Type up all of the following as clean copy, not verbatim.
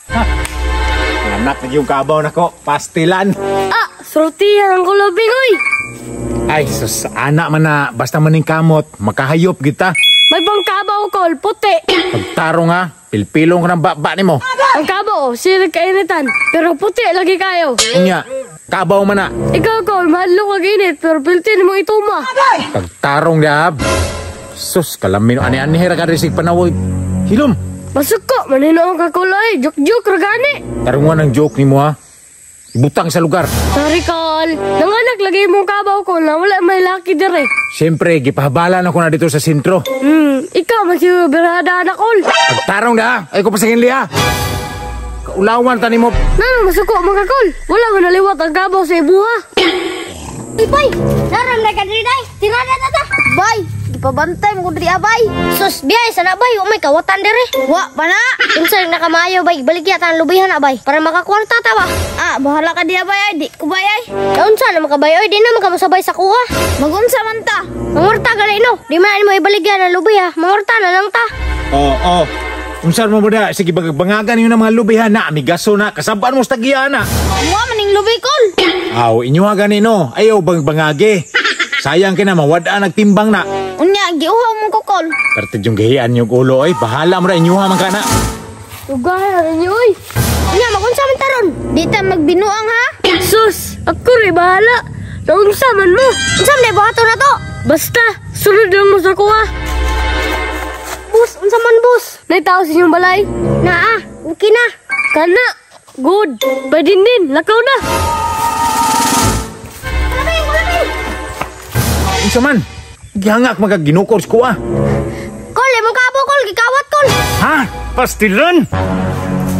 Ha! Anak na yung kabaw na ko, pastilan. Ah, sortihan ang kulubing, oy. Ay, sus, anak man na, basta maning kamot, makahayop kita. May bang kabaw, Kol, puti. Pagtarong ha, pilpilong ko ng baba ni mo. Ang kabaw, sirig kainitan, pero puti lagi kayo. Unya, kabaw man na. Ikaw, Kol, mahalo kag init, pero piltin mo ituma. Pagtarong dihab. Sus, kalamin, ani-ani hira ka risig panawoy. Hilom. Masuk ko, maninoong ka, Kol, ay. Juk-juk, ragani. Tarungan ang joke ni mo ha. Ibutang sa lugar. Sorry, Kol. Nanganak lagi mong kabaw, Kol, na wala may laki dire. Siyempre, gipahabalan ako na dito sa sentro. Ikaw, magsibirada na, Kol. Pagtarong da, ay ko pasangin liha. Kaulawan tani mo. Nano, masuko mga, Kol. Wala mo naliwat ang kabaw sa ibuha. Bay, naram na ka diri day. Tirada tata. Bay, ipabantay mo diri abay. Sus, biyay sana bay, umay kawatan diri. Wa bana. Unsa nakamayo bay, baligya tan lubihan abay para makakwarta ta ba. Ah, bahala ka di abay, di ko bayay. Unsa na makabayoy, di na makamosabay sa kuha. Magunsa man ta. Mangurta gali no. Di man mo ibaligya na lubi ha. Mangurta na lang ta. Oo. Unsan mo da, sige bangagan yun ang mga lubihan na, amigaso na, kasabaan mo sa tagiya na. Amo maning lubi kol. Aw, inyo nga ganino, ayaw bangage. Sayang ka na, mawadaan nagtimbang na. Unya, giuhaw mo ko kol. Kartid yung gahian yung ulo, ay, bahala mo na inyo man ka na. Ugahan na ninyo, oy. Unya, magunsa man taron. Di ta magbinuang ha. Sus, ako rin bahala. Naunsa man mo. Unsa man bato na to? Basta, sunod lang mo sa kuha. Bus, unsa man bus? Naitaw sa inyong balay. Naa, okay na. Kana, good. Pwede din, lakaw na. Unsa man, gihangak magaginukor sa kuha. Kol, imong kabo kol, gikawat kol. Ha? Pastilan?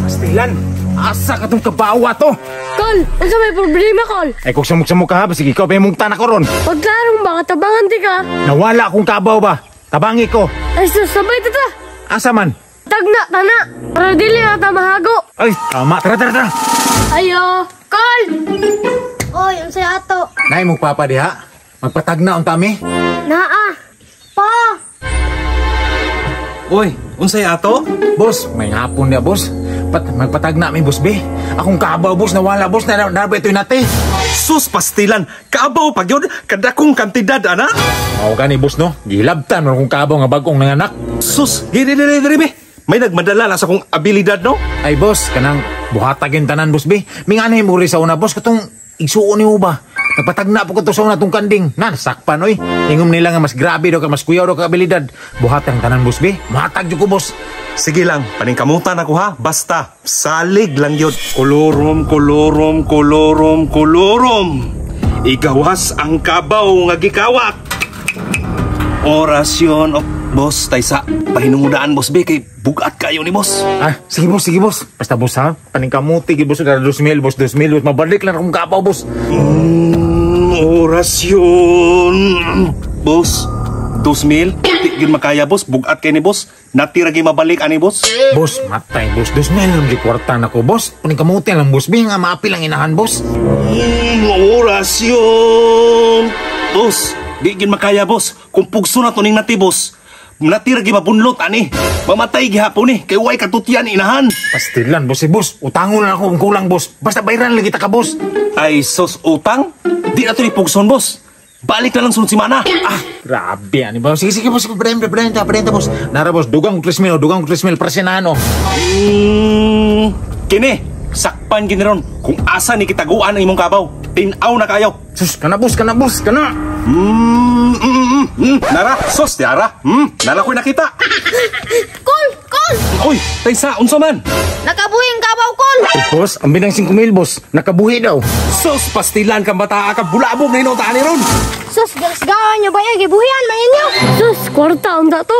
Pastilan? Asa ka tong kabawa to? Kol, unsa may problema, Kol? Ay, kung samok-samok ka ha, sige, ikaw pa yung mungta na ko ron. Paglarong ba, katabangan di ka? Nawala akong kabaw ba? Tabangi ko. Ay, sabay tata. Asa man? Tagna, tana. Para dili na ta mahago. Ay, tama. Tara. Ayo, Kol! Oy, unsay ato? Nay, mong papa diha. Magpatagna ang tami. Naa. Pa. Oy, unsay ato? Boss, may hapon niya, boss. Magpatagna mi, boss, be. Akong kabaw, boss, nawala, boss. Naraba ito'y nati. Sus, pastilan. Kaabaw pag yun, kadakong kantidad, ana? Oo gani, boss, no? Gilabtan mo akong kabaw nga bagong nanganak. Sus, diri, be. May nagmadala lang sa kong abilidad, no? Ay, boss, kanang buhatagin tanan, boss, be. Minganay mo rin sa una, boss, katong igsuon ni mo ba? Nagpatagna po ko to sa una itong kanding. Sakpan, oy. Ingom nila nga mas grabe daw ka, mas kuyaw daw ka abilidad. Buhatang tanan, boss, be. Mahatag dyan ko, boss. Sige lang, paningkamutan ako ha. Basta, salig lang yun. Kolorom. Igawas ang kabaw nga gikawat. Orasyon, boss, taysa. Pahinungudaan, boss, be, kay bugat kayo ni boss. Ah, sige, boss. Basta, boss, ha? Paningkamuti, boss, 2,000, boss, 2,000, boss. Mabalik lang akong kabaw, boss. Orasyon. Boss, 2,000? Tigil makaya, boss. Bugat kayo ni boss. Natiragi mabalik, ani, boss. Boss, matay, boss. 2,000 lang di kwarta na ko, boss. Paningkamuti lang, boss. Bing nga maapi lang inahan, boss. Orasyon. Boss, di gin makaya, boss. Kung pugso na tuning nati, boss. Natiragi mabunlot, ani. Mamatay gihapon ni. Kay way katutyan inahan. Pastilan, boss, boss. Utangon na ako kung kulang, boss. Basta bayaran lang kita ka, boss. Ay, sos utang? Di na ito ni pugson, boss. Balik na lang sunod si Mana. Ah, grabe, ani, boss. Sige, boss. Parenta, boss. Nara, boss. Dugang 3,000, presyonahan, oh. Kini, sakpan gini ron. Kung asa ni kitaguan ang imong kabaw. Tinaw na kayo. Sus, kana. Nara, sos, tiara. Nara ko'y nakita. Kol. Uy, taysa, unsa man? Nakabuhing kabaw kol. Boss, ang binang 5,000, boss. Nakabuhi daw. Sos, pastilan kang bata ka. Bulabog na inotaan ni ron. Sus, galasgawan nyo ba yan? Gibuhian man ninyo. Sus, kwarta, ang to.